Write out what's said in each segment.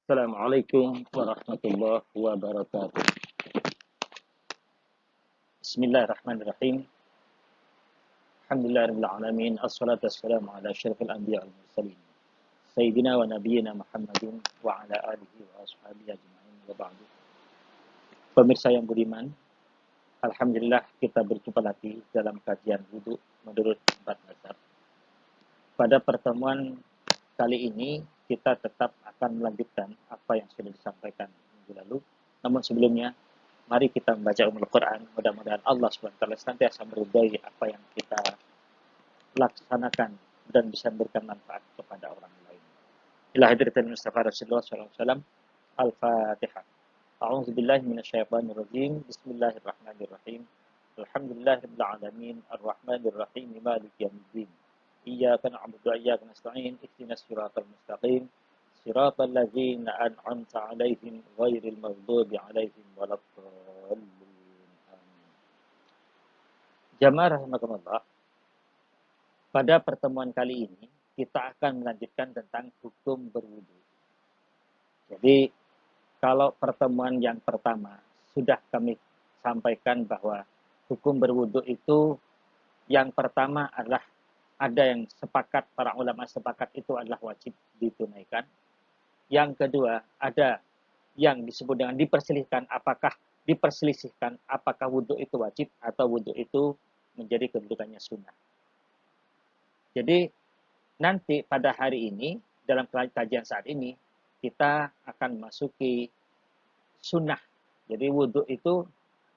Assalamualaikum warahmatullahi wabarakatuh. Bismillahirrahmanirrahim. Alhamdulillahirabbil alamin. Assalatu wassalamu ala asyrafil anbiya wal mursalin. Sayyidina wa nabiyyina Muhammadin wa ala alihi wa ashabihi ajma'in wa ba'du. Pemirsa yang budiman, alhamdulillah kita berjumpa lagi dalam kajian wudu menurut empat mazhab. Pada pertemuan kali ini kita tetap akan melanjutkan apa yang sudah disampaikan minggu lalu. Namun sebelumnya, mari kita membaca Al-Quran. Mudah-mudahan Allah SWT senantiasa meridhai apa yang kita laksanakan dan bisa memberikan manfaat kepada orang lain. Ila hadratil Mustafa Rasulullah SAW. Al-Fatihah. A'udzu billahi minasyaitonir rajim. Bismillahirrahmanirrahim. Alhamdulillahirabbil alamin. Arrahmanir rahim. Maliki yaumiddin. Iyyaka na'budu wa iyyaka nasta'in. Ihdinas siratal mustaqim. Siratal ladzina an'amta 'alaihim ghairil maghdubi 'alaihim waladdallin. Amin. Jamaah rahimakumullah. Pada pertemuan kali ini kita akan melanjutkan tentang hukum berwudu. Jadi kalau pertemuan yang pertama sudah kami sampaikan bahwa hukum berwudu itu yang pertama adalah ada yang sepakat, para ulama sepakat itu adalah wajib ditunaikan. Yang kedua, ada yang disebut dengan diperselisihkan apakah wudhu itu wajib atau wudhu itu menjadi kedudukannya sunnah. Jadi nanti pada hari ini, dalam kajian saat ini, kita akan masuki sunnah. Jadi wudhu itu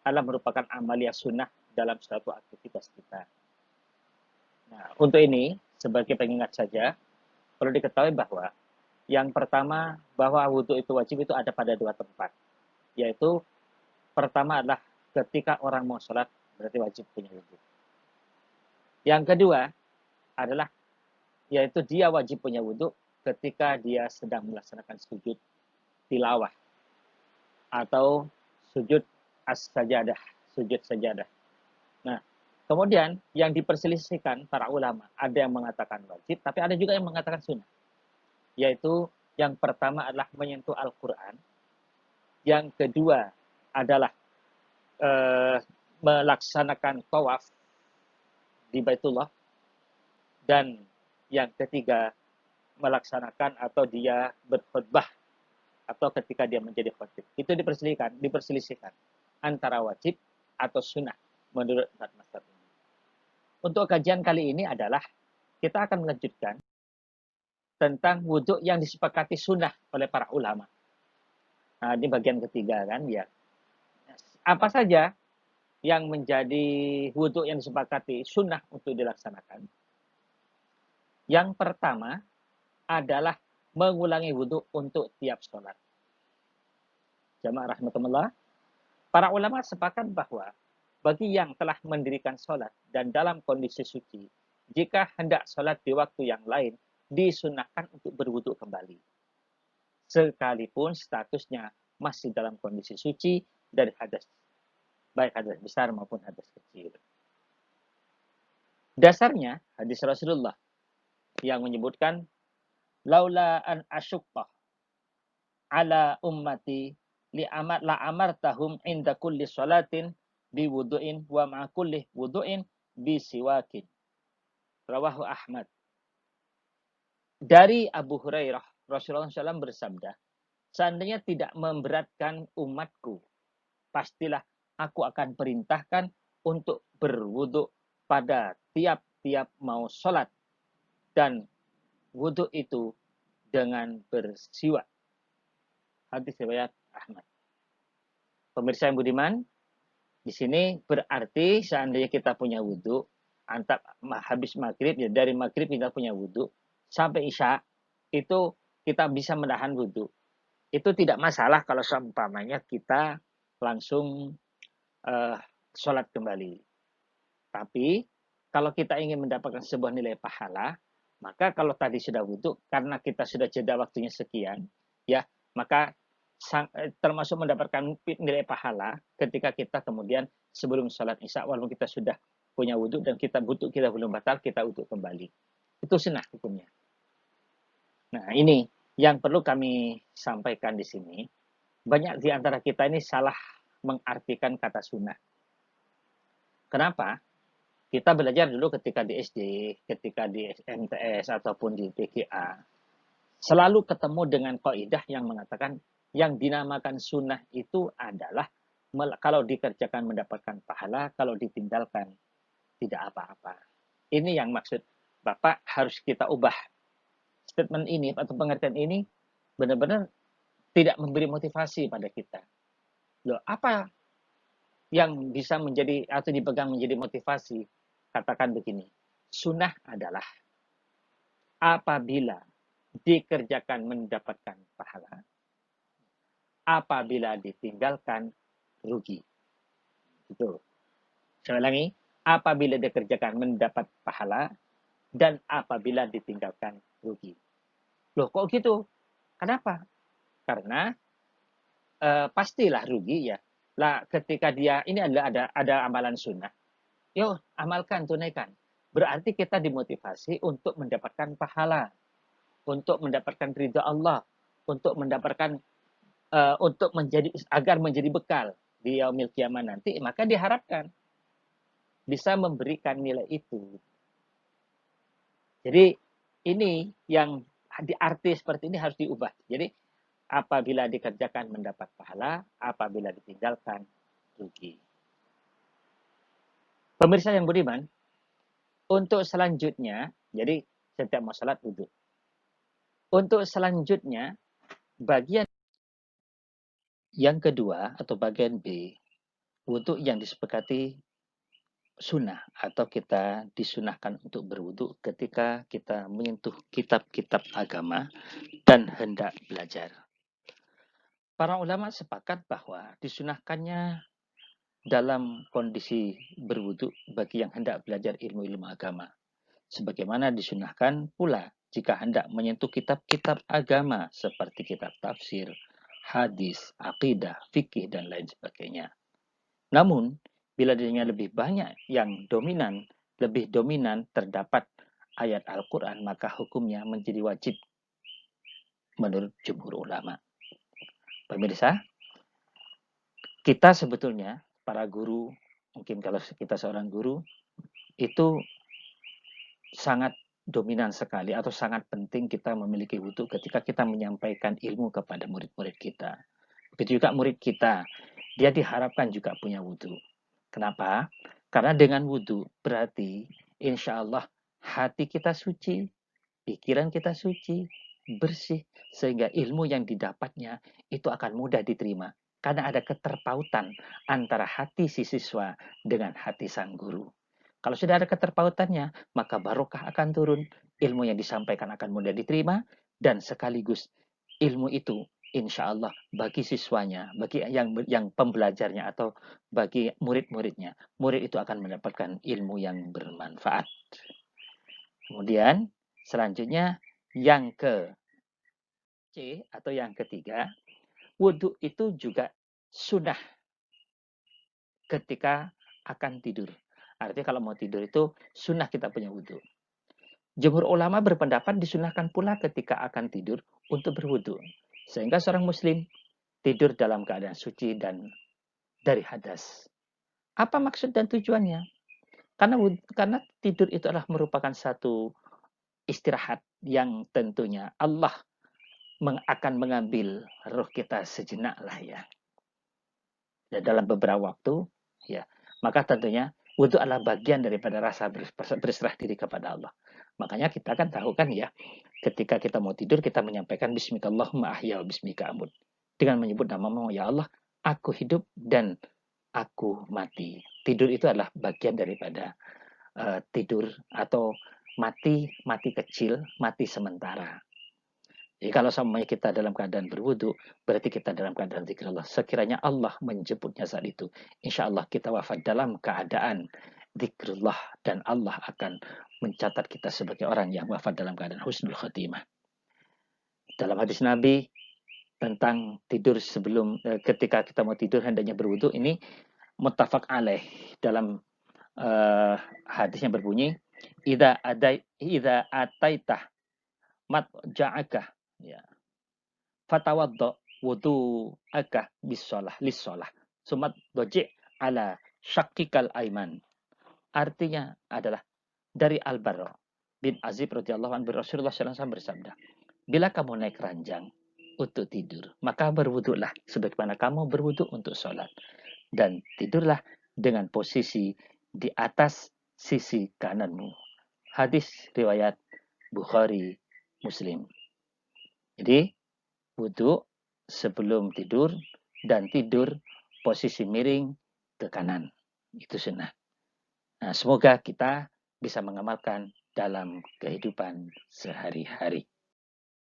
adalah merupakan amalia sunnah dalam suatu aktivitas kita. Nah, untuk ini, sebagai pengingat saja, perlu diketahui bahwa yang pertama, bahwa wudhu itu wajib itu ada pada dua tempat. Yaitu, pertama adalah ketika orang mau sholat, berarti wajib punya wudhu. Yang kedua adalah, yaitu dia wajib punya wudhu ketika dia sedang melaksanakan sujud tilawah. Atau sujud as-sajadah, sujud sajadah. Nah, kemudian yang diperselisihkan para ulama, ada yang mengatakan wajib, tapi ada juga yang mengatakan sunnah. Yaitu yang pertama adalah menyentuh Al-Quran, yang kedua adalah melaksanakan tawaf di Baitullah, dan yang ketiga melaksanakan atau dia berkhutbah atau ketika dia menjadi khatib. Itu diperselisihkan antara wajib atau sunnah menurut empat mazhab ini. Untuk kajian kali ini adalah kita akan melanjutkan tentang wudhu yang disepakati sunnah oleh para ulama. Nah, ini bagian ketiga kan ya. Apa saja yang menjadi wudhu yang disepakati sunnah untuk dilaksanakan? Yang pertama adalah mengulangi wudhu untuk tiap sholat. Jamaah rahmatullah. Para ulama sepakat bahwa bagi yang telah mendirikan sholat dan dalam kondisi suci, jika hendak sholat di waktu yang lain, disunahkan untuk berwudu kembali. Sekalipun statusnya masih dalam kondisi suci dari hadas, baik hadas besar maupun hadas kecil. Dasarnya hadis Rasulullah yang menyebutkan, laula an asyukta ala ummati la amartahum inda kulli sholatin biwudu'in wa ma'a kulli wudu'in bisiwakin. Rawahu Ahmad. Dari Abu Hurairah, Rasulullah SAW bersabda, seandainya tidak memberatkan umatku, pastilah aku akan perintahkan untuk berwudu pada tiap-tiap mau sholat, dan wudu itu dengan bersiwak. Hadis riwayat Ahmad. Pemirsa yang budiman, di sini berarti seandainya kita punya wudhu, habis maghrib, ya dari maghrib kita punya wudhu, sampai isya, itu kita bisa menahan wudhu. Itu tidak masalah kalau seumpamanya kita langsung sholat kembali. Tapi, kalau kita ingin mendapatkan sebuah nilai pahala, maka kalau tadi sudah wudhu, karena kita sudah jeda waktunya sekian, ya, maka termasuk mendapatkan nilai pahala ketika kita kemudian sebelum sholat isya, walaupun kita sudah punya wudhu dan kita belum batal, kita wudhu kembali. Itu sunnah hukumnya. Nah, ini Yang perlu kami sampaikan di sini, banyak di antara kita ini salah mengartikan kata sunnah. Kenapa? Kita belajar dulu ketika di SD, ketika di MTS ataupun di PGA, selalu ketemu dengan kaidah yang mengatakan yang dinamakan sunnah itu adalah kalau dikerjakan mendapatkan pahala, kalau ditinggalkan tidak apa-apa. Ini yang maksud Bapak harus kita ubah. Statement ini atau pengertian ini benar-benar tidak memberi motivasi pada kita. Loh, apa yang bisa menjadi atau dipegang menjadi motivasi? Katakan begini, sunnah adalah apabila dikerjakan mendapatkan pahala, apabila ditinggalkan rugi. Itu. Saya ulangi, apabila dikerjakan mendapat pahala dan apabila ditinggalkan rugi. Loh kok gitu? Kenapa? Karena pastilah rugi ya. Lah ketika dia ini adalah ada amalan sunnah. Yo, amalkan, tunaikan. Berarti kita dimotivasi untuk mendapatkan pahala, untuk mendapatkan ridha Allah, untuk mendapatkan untuk menjadi agar menjadi bekal di yaumil kiamah nanti, maka diharapkan bisa memberikan nilai itu. Jadi ini yang di arti seperti ini harus diubah. Jadi apabila dikerjakan mendapat pahala, apabila ditinggalkan rugi. Pemirsa yang budiman, untuk selanjutnya, jadi setiap mau salat wudhu. Untuk selanjutnya, bagian yang kedua atau bagian B, wudhu yang disepakati sunnah atau kita disunahkan untuk berwudhu ketika kita menyentuh kitab-kitab agama dan hendak belajar. Para ulama sepakat bahwa disunahkannya dalam kondisi berwudhu bagi yang hendak belajar ilmu-ilmu agama. Sebagaimana disunahkan pula jika hendak menyentuh kitab-kitab agama seperti kitab tafsir, hadis, akidah, fikih, dan lain sebagainya. Namun, bila dirinya lebih banyak yang dominan, lebih dominan terdapat ayat Al-Quran, maka hukumnya menjadi wajib menurut jumhur ulama. Pemirsa, kita sebetulnya, para guru, mungkin kalau kita seorang guru, itu sangat dominan sekali atau sangat penting kita memiliki wudhu ketika kita menyampaikan ilmu kepada murid-murid kita. Begitu juga murid kita, dia diharapkan juga punya wudhu. Kenapa? Karena dengan wudhu berarti insya Allah hati kita suci, pikiran kita suci, bersih, sehingga ilmu yang didapatnya itu akan mudah diterima. Karena ada keterpautan antara hati si siswa dengan hati sang guru. Kalau sudah ada keterpautannya, maka barokah akan turun, ilmu yang disampaikan akan mudah diterima, dan sekaligus ilmu itu insya Allah bagi siswanya, bagi yang pembelajarnya atau bagi murid-muridnya, murid itu akan mendapatkan ilmu yang bermanfaat. Kemudian selanjutnya yang ke C atau yang ketiga, wudhu itu juga sunnah ketika akan tidur. Artinya kalau mau tidur itu sunnah kita punya wudhu. Jumhur ulama berpendapat disunahkan pula ketika akan tidur untuk berwudhu. Sehingga seorang muslim tidur dalam keadaan suci dan dari hadas. Apa maksud dan tujuannya? Karena tidur itu adalah merupakan satu istirahat yang tentunya Allah akan mengambil roh kita sejenak lah ya. Dan dalam beberapa waktu, ya, maka tentunya wudhu adalah bagian daripada rasa berserah diri kepada Allah. Makanya kita kan tahu kan ya, ketika kita mau tidur kita menyampaikan Bismillahirrahmanirrahim ahya wa bismika amut. Dengan menyebut namamu ya Allah, aku hidup dan aku mati. Tidur itu adalah bagian daripada tidur atau mati kecil, mati sementara. Jadi kalau sama kita dalam keadaan berwudu, berarti kita dalam keadaan zikrullah. Sekiranya Allah menjemputnya saat itu, insya Allah kita wafat dalam keadaan zikrullah dan Allah akan mencatat kita sebagai orang yang wafat dalam keadaan husnul khatimah. Dalam hadis Nabi tentang tidur sebelum ketika kita mau tidur hendaknya berwudu ini muttafaq alaih dalam hadisnya berbunyi idza ataitah matja'aka ya fatawaddo wudu'aka lis-shalah. Sumat doji' ala syakikal aiman. Artinya adalah dari Al-Barra bin Azib radhiyallahu anhu, Rasulullah SAW bersabda, bila kamu naik ranjang untuk tidur, maka berwuduklah sebagaimana kamu berwuduk untuk sholat. Dan tidurlah dengan posisi di atas sisi kananmu. Hadis riwayat Bukhari, Muslim. Jadi, wuduk sebelum tidur dan tidur posisi miring ke kanan. Itu sunnah. Nah, semoga kita bisa mengamalkan dalam kehidupan sehari-hari.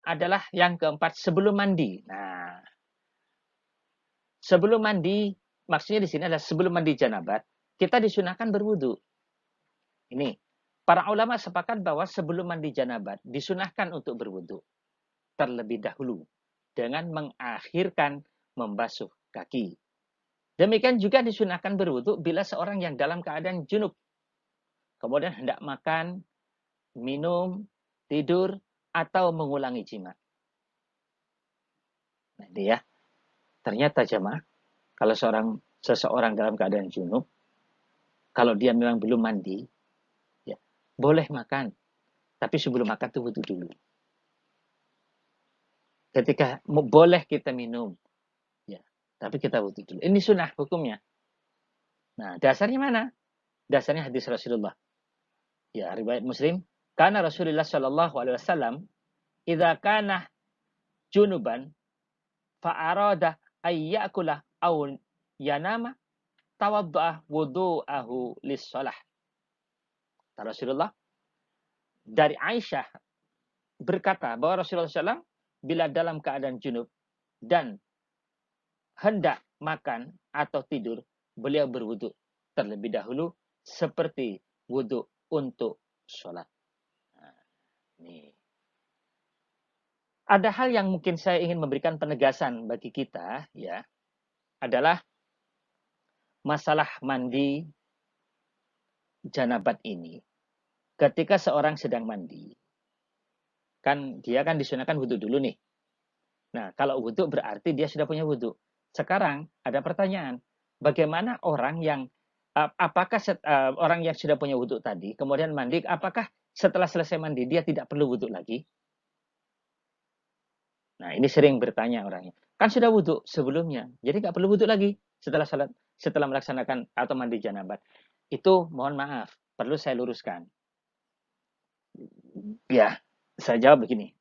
Adalah yang keempat, sebelum mandi. Nah, sebelum mandi, maksudnya di sini adalah sebelum mandi janabat, kita disunahkan berwudu. Ini, para ulama sepakat bahwa sebelum mandi janabat, disunahkan untuk berwudu terlebih dahulu dengan mengakhirkan membasuh kaki. Demikian juga disunahkan berwudu bila seorang yang dalam keadaan junub, kemudian hendak makan, minum, tidur, atau mengulangi jima. Nah, ini ya. Ternyata jemaah, kalau seseorang dalam keadaan junub, kalau dia memang belum mandi, ya, boleh makan. Tapi sebelum makan itu wudu dulu. Ketika boleh kita minum, ya, tapi kita wudu dulu. Ini sunnah hukumnya. Nah, dasarnya mana? Dasarnya hadis Rasulullah. Ya, riwayat Muslim. Karena Rasulullah Shallallahu Alaihi Wasallam, idza kana junuban, fa'arada ayyakula aw yanama, tawaddu'a wudu'ahu lis-shalah. Rasulullah dari Aisyah berkata bahwa Rasulullah SAW bila dalam keadaan junub dan hendak makan atau tidur, beliau berwudu terlebih dahulu seperti wudu untuk sholat. Nah, ini. Ada hal yang mungkin saya ingin memberikan penegasan bagi kita, ya, adalah masalah mandi janabat ini. Ketika seorang sedang mandi, kan dia kan disunahkan wudu dulu nih. Nah, kalau wudu berarti dia sudah punya wudu. Sekarang ada pertanyaan, bagaimana orang yang apakah orang yang sudah punya wudu tadi kemudian mandi, apakah setelah selesai mandi dia tidak perlu wudu lagi? Nah, ini sering bertanya orangnya. Kan sudah wudu sebelumnya, jadi nggak perlu wudu lagi setelah melaksanakan atau mandi janabat. Itu mohon maaf, perlu saya luruskan. Ya, saya jawab begini.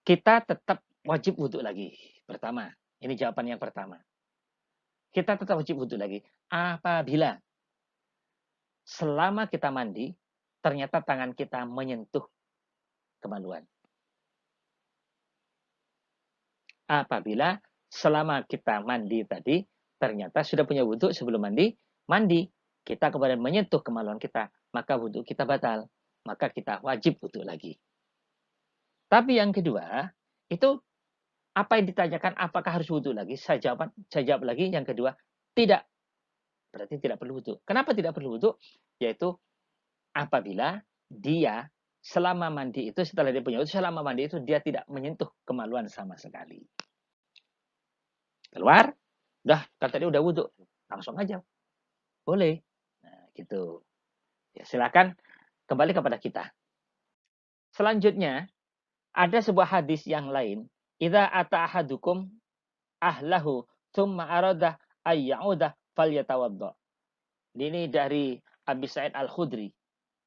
Kita tetap wajib wudu lagi. Pertama, ini jawaban yang pertama. Kita tetap wajib wudu lagi. Apabila selama kita mandi, ternyata tangan kita menyentuh kemaluan. Apabila selama kita mandi tadi, ternyata sudah punya wudu sebelum mandi, kita kemudian menyentuh kemaluan kita, maka wudu kita batal. Maka kita wajib wudu lagi. Tapi yang kedua, itu apa yang ditanyakan apakah harus wudu lagi? Saya jawab lagi yang kedua, tidak. Berarti tidak perlu wudu. Kenapa tidak perlu wudu? Yaitu apabila dia selama mandi itu, setelah dia punya wudu, selama mandi itu dia tidak menyentuh kemaluan sama sekali. Keluar, kata dia udah wudu, langsung aja. Boleh. Nah, gitu. Ya, silakan kembali kepada kita. Selanjutnya, ada sebuah hadis yang lain. Idza ata ahadukum ahlahu tsumma arada ayyauda falyatawadda. Ini dari Abi Sa'id Al-Khudri.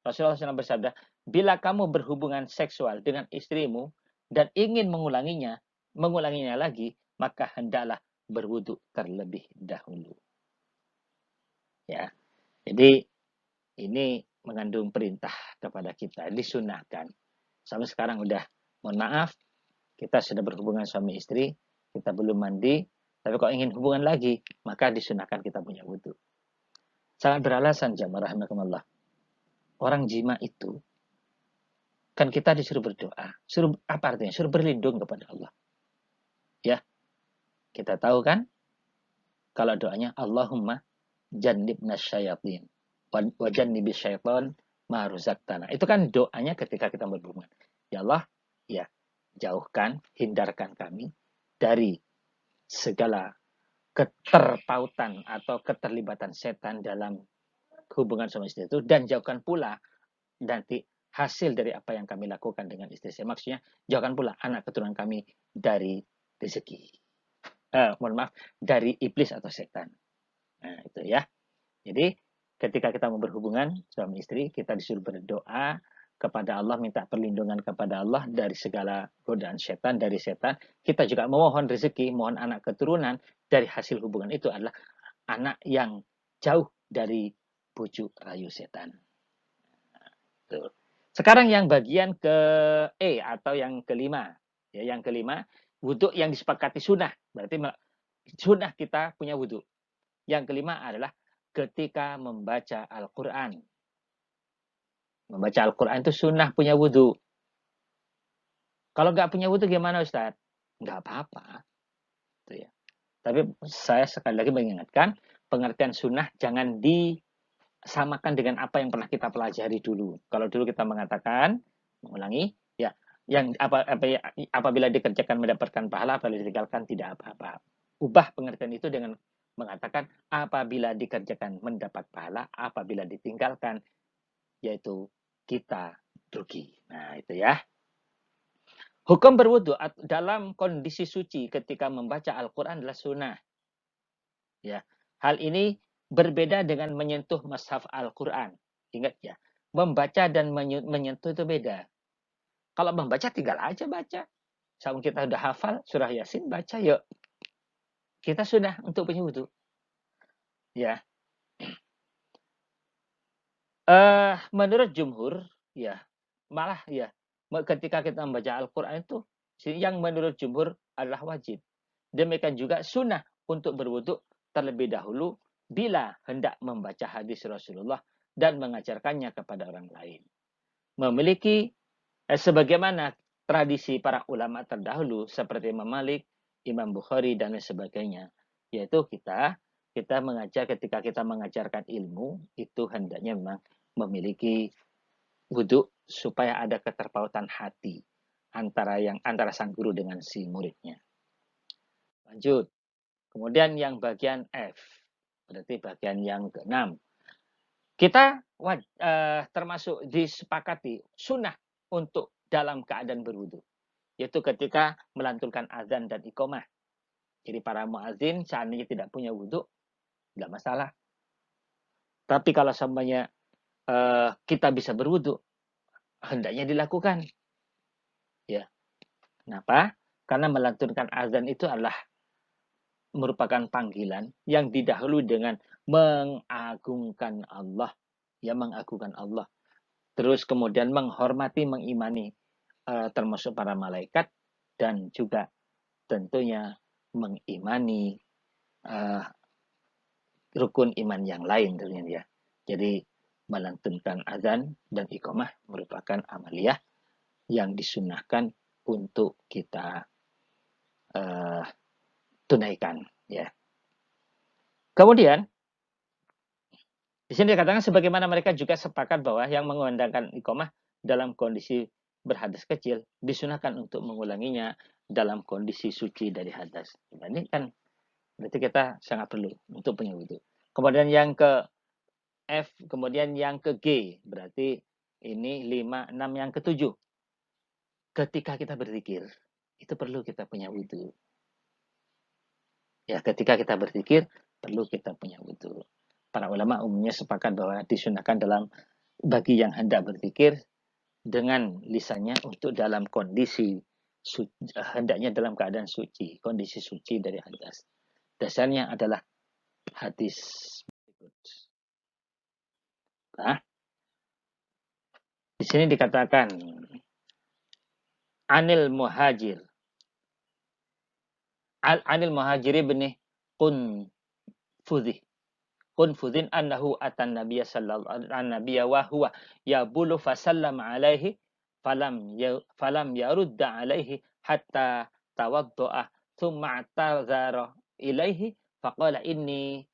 Rasulullah SAW bersabda, bila kamu berhubungan seksual dengan istrimu dan ingin mengulanginya lagi, maka hendaklah berwudu terlebih dahulu. Ya. Jadi ini mengandung perintah kepada kita, disunahkan. Sampai sekarang udah, mohon maaf, kita sudah berhubungan suami istri, kita belum mandi, tapi kalau ingin hubungan lagi, maka disunahkan kita punya wudu. Sangat beralasan, jamaah rahimakumullah. Orang jima itu, kan kita disuruh berdoa. Suruh apa artinya? Suruh berlindung kepada Allah. Ya, kita tahu kan, kalau doanya Allahumma jannibna syayatin wa jannibis syaitan ma razaqtana. Itu kan doanya ketika kita berhubungan. Ya Allah, ya, jauhkan, hindarkan kami dari segala keterpautan atau keterlibatan setan dalam hubungan suami istri itu, dan jauhkan pula nanti hasil dari apa yang kami lakukan dengan istri saya. Maksudnya, jauhkan pula anak keturunan kami dari rezeki. Mohon maaf, dari iblis atau setan. Nah, itu ya. Jadi, ketika kita mau berhubungan suami istri, kita disuruh berdoa kepada Allah, minta perlindungan kepada Allah dari segala godaan setan, dari setan. Kita juga memohon rezeki, mohon anak keturunan dari hasil hubungan itu adalah anak yang jauh dari bujuk rayu setan. Tuh. Sekarang yang bagian ke E atau yang kelima. Ya, yang kelima, wudhu yang disepakati sunnah. Berarti sunnah kita punya wudhu. Yang kelima adalah ketika membaca Al-Quran. Membaca Al-Quran itu sunnah punya wudhu. Kalau nggak punya wudhu gimana Ustaz? Nggak apa-apa. Ya. Tapi saya sekali lagi mengingatkan, pengertian sunnah jangan disamakan dengan apa yang pernah kita pelajari dulu. Kalau dulu kita mengatakan, mengulangi, ya, yang apabila dikerjakan mendapatkan pahala, apabila ditinggalkan tidak apa-apa. Ubah pengertian itu dengan mengatakan apabila dikerjakan mendapat pahala, apabila ditinggalkan yaitu kita rugi. Nah, itu ya. Hukum berwudu dalam kondisi suci ketika membaca Al-Quran adalah sunnah. Ya, hal ini berbeda dengan menyentuh mushaf Al-Quran. Ingat ya, membaca dan menyentuh itu beda. Kalau membaca tinggal aja baca. Saat kita sudah hafal surah Yasin, baca yuk. Kita sudah untuk punya wudu. Ya. Menurut jumhur, ya, malah ya, ketika kita membaca Al-Quran itu, yang menurut jumhur adalah wajib. Demikian juga sunnah untuk berwudu terlebih dahulu bila hendak membaca hadis Rasulullah dan mengajarkannya kepada orang lain. Memiliki sebagaimana tradisi para ulama terdahulu seperti Imam Malik, Imam Bukhari dan lain sebagainya, yaitu kita mengajar ketika kita mengajarkan ilmu itu hendaknya memang memiliki wudhu supaya ada keterpautan hati antara sang guru dengan si muridnya. Lanjut. Kemudian yang bagian F, berarti bagian yang ke-6. Kita termasuk disepakati sunnah untuk dalam keadaan berwudhu, yaitu ketika melantunkan azan dan iqamah. Jadi para muazin seandainya tidak punya wudhu, tidak masalah. Tapi kalau semuanya kita bisa berwudhu, hendaknya dilakukan. Ya, kenapa? Karena melantunkan azan itu adalah merupakan panggilan yang didahului dengan mengagungkan Allah, ya, mengagungkan Allah. Terus kemudian menghormati, mengimani termasuk para malaikat dan juga tentunya mengimani rukun iman yang lain tentunya ya. Jadi melantunkan azan dan iqamah merupakan amaliyah yang disunahkan untuk kita tunaikan ya. Kemudian di sini dikatakan sebagaimana mereka juga sepakat bahwa yang mengumandangkan iqamah dalam kondisi berhadas kecil disunahkan untuk mengulanginya dalam kondisi suci dari hadas. Nah, ini kan berarti kita sangat perlu untuk punya wudhu. Kemudian yang ke F, kemudian yang ke G, berarti ini 5, 6, yang ke-7. Ketika kita berzikir, itu perlu kita punya wudhu. Ya, ketika kita berzikir, perlu kita punya wudhu. Para ulama umumnya sepakat bahwa disunahkan dalam bagi yang hendak berzikir dengan lisannya untuk dalam kondisi hendaknya dalam keadaan suci, kondisi suci dari hadas. Dasarnya adalah hadis berikut. Nah, di sini dikatakan Anil Muhajir ibn Qunfudhin annahu atan nabiyya sallallahu alaihi nabiyya wa huwa yabulu fasallam alaihi falam yarudda alaihi hatta tawaddu'a thumma atazara ilaihi faqala inni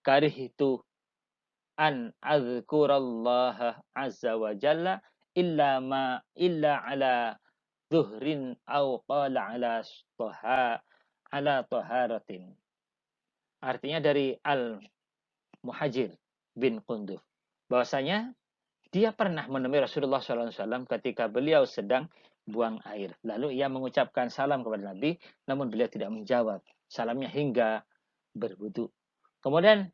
karihtu an azkurallaha azza wa jalla illa ala dhuhrin aw qala ala taharatin. Artinya dari Al-Muhajir bin Qunduf. Bahwasanya dia pernah menemui Rasulullah SAW ketika beliau sedang buang air. Lalu ia mengucapkan salam kepada Nabi, namun beliau tidak menjawab salamnya hingga berwudu. Kemudian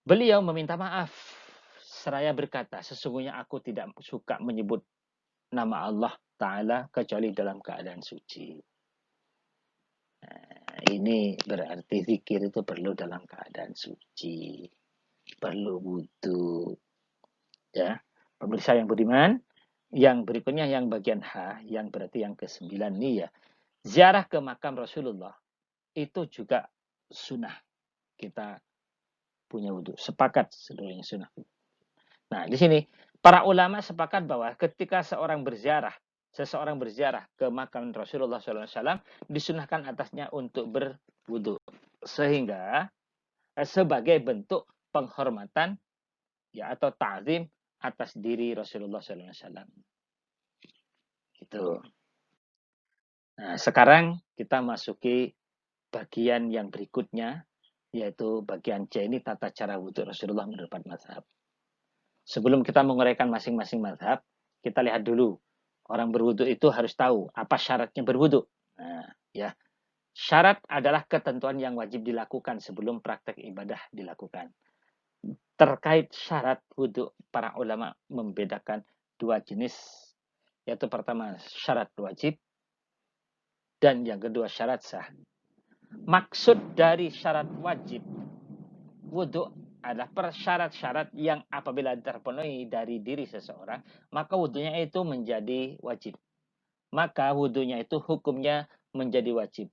beliau meminta maaf seraya berkata, sesungguhnya aku tidak suka menyebut nama Allah Ta'ala kecuali dalam keadaan suci. Nah, ini berarti zikir itu perlu dalam keadaan suci, perlu wudu. Ya, pemirsa yang budiman, yang berikutnya yang bagian H, yang berarti yang ke-9 nih ya. Ziarah ke makam Rasulullah itu juga sunnah. Kita punya wudu. Sepakat seluruhnya sunnah. Nah, di sini para ulama sepakat bahwa ketika seseorang berziarah ke makam Rasulullah SAW, disunahkan atasnya untuk berwudu. Sehingga sebagai bentuk penghormatan ya atau ta'zim atas diri Rasulullah SAW. Gitu. Nah, sekarang kita masuki bagian yang berikutnya, yaitu bagian C ini tata cara wudhu Rasulullah menurut mazhab. Sebelum kita menguraikan masing-masing mazhab, kita lihat dulu orang berwudhu itu harus tahu apa syaratnya berwudhu. Nah, ya, syarat adalah ketentuan yang wajib dilakukan sebelum praktek ibadah dilakukan. Terkait syarat wudhu, para ulama membedakan dua jenis, yaitu pertama syarat wajib dan yang kedua syarat sah. Maksud dari syarat wajib wudhu adalah persyarat-syarat yang apabila terpenuhi dari diri seseorang, maka wudhunya itu menjadi wajib. Maka wudhunya itu hukumnya menjadi wajib.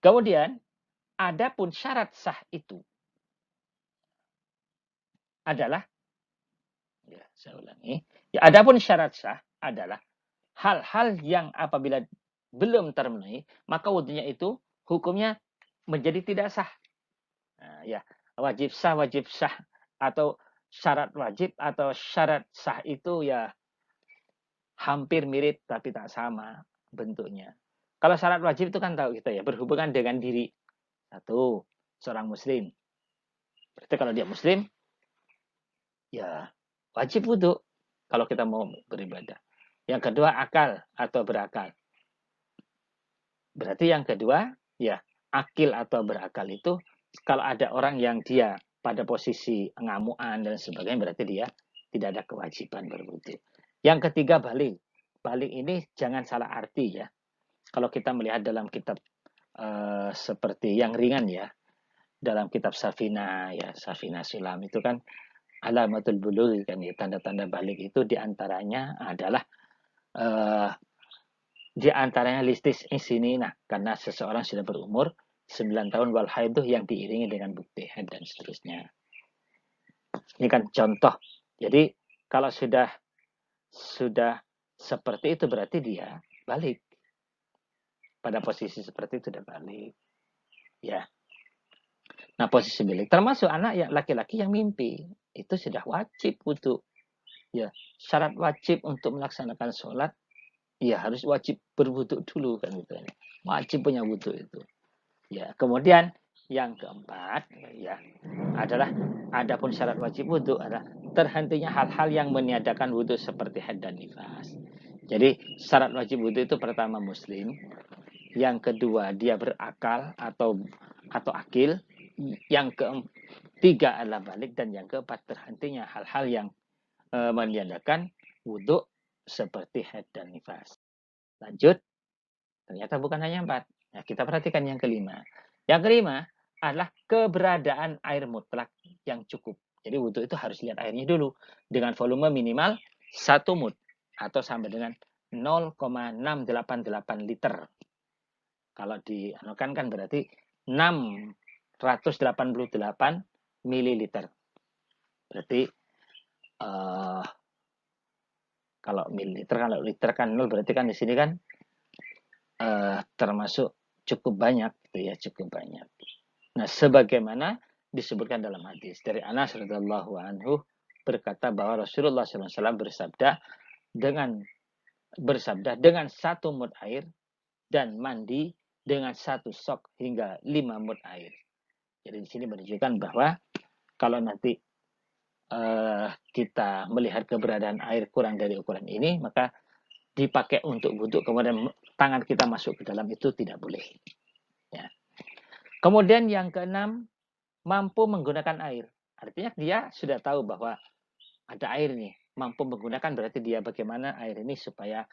Kemudian, adapun syarat sah itu adalah, ya saya ulangi, ya, adapun syarat sah adalah hal-hal yang apabila belum terpenuhi, maka wudhunya itu hukumnya menjadi tidak sah. Nah, ya, wajib sah atau syarat wajib atau syarat sah itu ya hampir mirip tapi tak sama bentuknya. Kalau syarat wajib itu kan tahu kita ya, berhubungan dengan diri. Satu, seorang muslim. Berarti kalau dia muslim, ya wajib wudhu kalau kita mau beribadah. Yang kedua, akal atau berakal. Berarti yang kedua, ya akil atau berakal itu kalau ada orang yang dia pada posisi ngamuan dan sebagainya, berarti dia tidak ada kewajiban berwudhu. Yang ketiga, balik. Balik ini jangan salah arti ya. Kalau kita melihat dalam kitab seperti yang ringan ya, dalam kitab Safina ya, Safina Sulam itu kan alamatul bulugh kan ya, tanda-tanda balik itu diantaranya adalah diantaranya listis sini, nah karena seseorang sudah berumur 9 tahun wal haid yang diiringi dengan bukti haid dan seterusnya. Ini kan contoh. Jadi kalau sudah seperti itu berarti dia balik. Pada posisi seperti itu sudah balik. Ya. Nah, posisi balik termasuk anak yang laki-laki yang mimpi, itu sudah wajib wudhu. Ya, syarat wajib untuk melaksanakan sholat, ya harus wajib berwudhu dulu kan gitu. Wajib punya wudhu itu. Ya, kemudian yang keempat ya adalah adapun syarat wajib wudhu adalah terhentinya hal-hal yang meniadakan wudhu seperti haid dan nifas. Jadi syarat wajib wudhu itu pertama muslim, yang kedua dia berakal atau akil, yang ketiga adalah balik, dan yang keempat terhentinya hal-hal yang meniadakan wudhu seperti haid dan nifas. Lanjut, ternyata bukan hanya 4. Nah, kita perhatikan yang kelima. Yang kelima adalah keberadaan air mutlak yang cukup. Jadi wudhu itu harus lihat airnya dulu dengan volume minimal 1 mud atau sama dengan 0,688 liter. Kalau dianukan kan berarti 688 mililiter. Berarti kalau mililiter, kalau liter kan 0, berarti kan di sini kan termasuk cukup banyak gitu ya, cukup banyak. Nah, sebagaimana disebutkan dalam hadis dari Anas radhiyallahu anhu berkata bahwa Rasulullah SAW bersabda, dengan bersabda dengan 1 mud air dan mandi dengan 1 sok hingga 5 mud air. Jadi di sini menunjukkan bahwa kalau nanti kita melihat keberadaan air kurang dari ukuran ini, maka dipakai untuk wudhu, kemudian tangan kita masuk ke dalam itu tidak boleh. Ya. Kemudian yang keenam, mampu menggunakan air. Artinya dia sudah tahu bahwa ada air nih, mampu menggunakan berarti dia bagaimana air ini supaya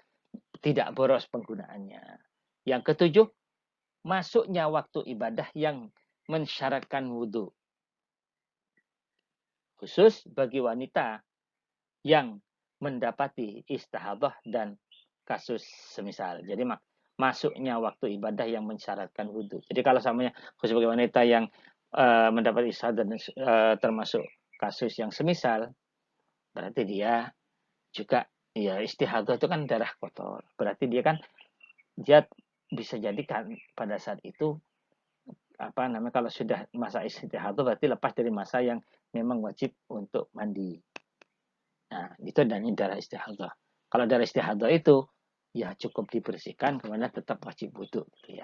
tidak boros penggunaannya. Yang ketujuh, masuknya waktu ibadah yang mensyaratkan wudhu. Khusus bagi wanita yang mendapati istihadah dan kasus semisal. Jadi masuknya waktu ibadah yang mensyaratkan wudhu. Jadi kalau samanya khusus bagi wanita yang mendapat istihadah dan termasuk kasus yang semisal, berarti dia juga ya istihadah itu kan darah kotor. Berarti dia bisa jadi kan pada saat itu kalau sudah masa istihadah berarti lepas dari masa yang memang wajib untuk mandi. Nah, itu darah istihadah. Kalau darah istihadah itu ya cukup dibersihkan, kemudian tetap wajib wudhu gitu ya.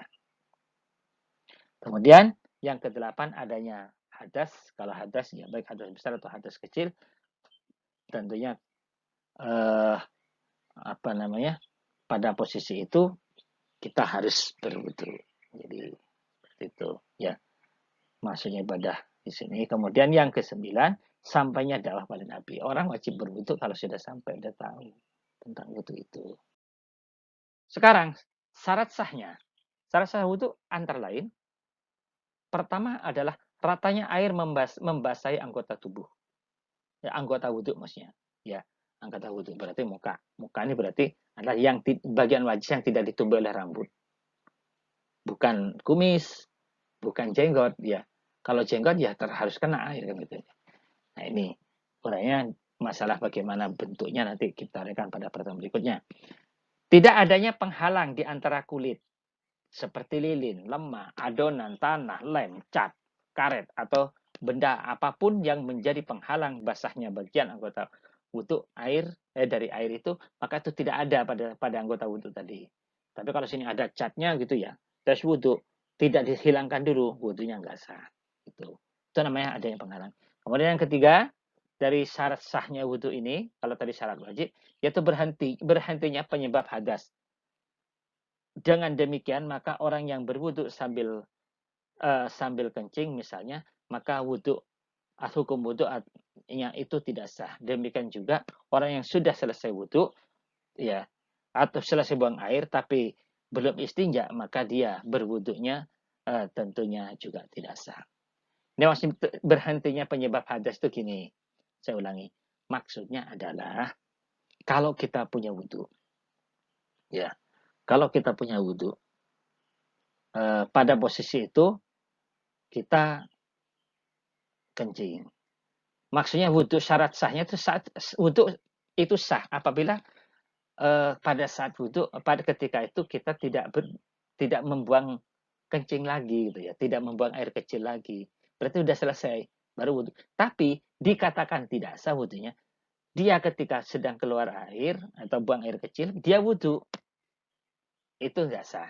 Kemudian yang kedelapan adanya hadas. Kalau hadas ya baik hadas besar atau hadas kecil, tentunya pada posisi itu kita harus berwudhu. Jadi seperti itu ya. Maksudnya ibadah di sini. Kemudian yang ke-9, sampainya dakwah pada Nabi. Orang wajib berwudhu kalau sudah sampai, sudah tahu tentang wudhu itu. Sekarang, syarat sahnya. Syarat sah wudhu antara lain, pertama adalah ratanya air membasahi anggota tubuh. Ya, anggota wudhu maksudnya. Ya, anggota wudhu berarti muka. Muka ini berarti adalah bagian wajah yang tidak ditumbuhi oleh rambut. Bukan kumis, bukan jenggot, ya. Kalau jenggot ya harus kena air kan gitu. Nah ini urainya masalah bagaimana bentuknya nanti kita rekan pada pertemuan berikutnya. Tidak adanya penghalang di antara kulit seperti lilin, lemah, adonan, tanah, lem, cat, karet atau benda apapun yang menjadi penghalang basahnya bagian anggota wudhu dari air itu, maka itu tidak ada pada anggota wudhu tadi. Tapi kalau sini ada catnya gitu ya, terus wudhu tidak dihilangkan dulu, wudhunya nggak sah. Itu namanya adanya penghalang. Kemudian yang ketiga, dari syarat sahnya wudhu ini, kalau tadi syarat wajib, yaitu berhentinya penyebab hadas. Dengan demikian, maka orang yang berwudhu sambil kencing misalnya, maka hukum wudhunya itu tidak sah. Demikian juga orang yang sudah selesai wudhu, ya, atau selesai buang air tapi belum istinja, maka dia berwudhunya tentunya juga tidak sah. Ini maksud berhentinya penyebab hadas itu gini, saya ulangi. Maksudnya adalah kalau kita punya wudhu, ya, kalau kita punya wudhu, pada posisi itu kita kencing. Maksudnya wudhu syarat sahnya itu wudhu itu sah apabila pada saat wudhu, ketika itu kita tidak membuang kencing lagi gitu ya, tidak membuang air kecil lagi. Berarti sudah selesai baru wudhu. Tapi dikatakan tidak sah wudhunya dia ketika sedang keluar air atau buang air kecil, dia wudhu. Itu tidak sah.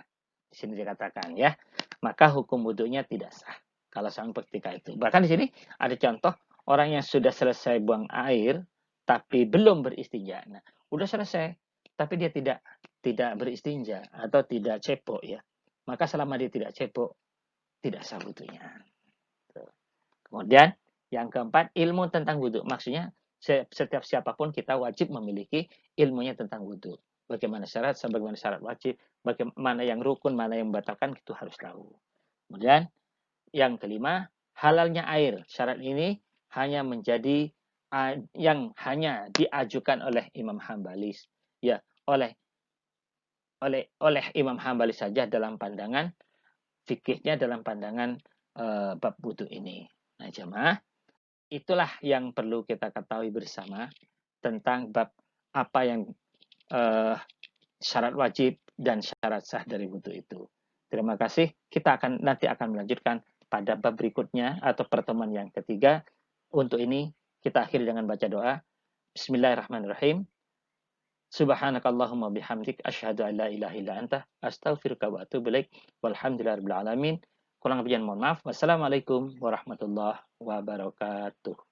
Di sini dikatakan ya, maka hukum wudhunya tidak sah kalau sampai ketika itu. Bahkan di sini ada contoh orang yang sudah selesai buang air tapi belum beristinja. Nah, udah selesai tapi dia tidak beristinja atau tidak cepok ya. Maka selama dia tidak cepok, tidak sah wudhunya. Kemudian yang keempat, ilmu tentang wudhu. Maksudnya setiap siapapun kita wajib memiliki ilmunya tentang wudhu. Bagaimana syarat, sebagaimana syarat wajib, bagaimana yang rukun, mana yang membatalkan, itu harus tahu. Kemudian yang kelima, halalnya air. Syarat ini hanya menjadi yang hanya diajukan oleh Imam Hambali, ya, oleh Imam Hambali saja dalam pandangan fikihnya, dalam pandangan bab wudhu ini. Nah, jemaah, itulah yang perlu kita ketahui bersama tentang bab apa yang syarat wajib dan syarat sah dari wudhu itu. Terima kasih. Kita nanti akan melanjutkan pada bab berikutnya atau pertemuan yang ketiga. Untuk ini kita akhiri dengan baca doa. Bismillahirrahmanirrahim. Subhanakallahumma bihamdik asyhadu an la ilaha illa anta astaghfiruka wa atubu ilaik. Walhamdulillahirabbil alamin. Kurang lebihnya mohon maaf. Wassalamualaikum warahmatullahi wabarakatuh.